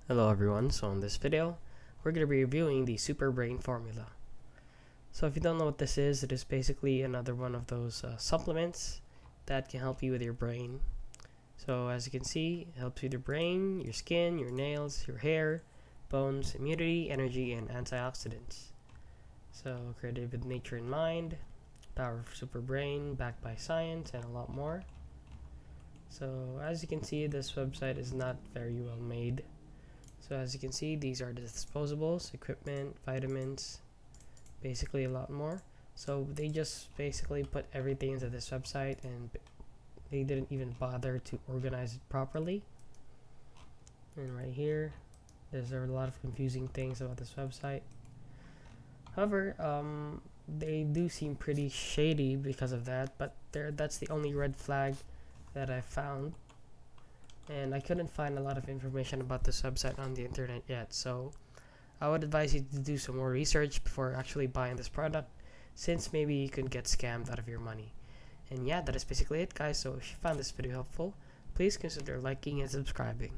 Hello everyone, so in this video, we're going to be reviewing the SuperBrain formula. So if you don't know what this is, it is basically another one of those supplements that can help you with your brain. So as you can see, it helps with your brain, your skin, your nails, your hair, bones, immunity, energy, and antioxidants. So created with nature in mind, power of SuperBrain, backed by science, and a lot more. So as you can see, this website is not very well made. So as you can see, these are the disposables, equipment, vitamins, basically a lot more. So they just basically put everything into this website and they didn't even bother to organize it properly. And right here, there's a lot of confusing things about this website. However, they do seem pretty shady because of that, but that's the only red flag that I found. And I couldn't find a lot of information about this website on the internet yet, so I would advise you to do some more research before actually buying this product, since maybe you could get scammed out of your money. And yeah, that is basically it, guys. So if you found this video helpful, please consider liking and subscribing.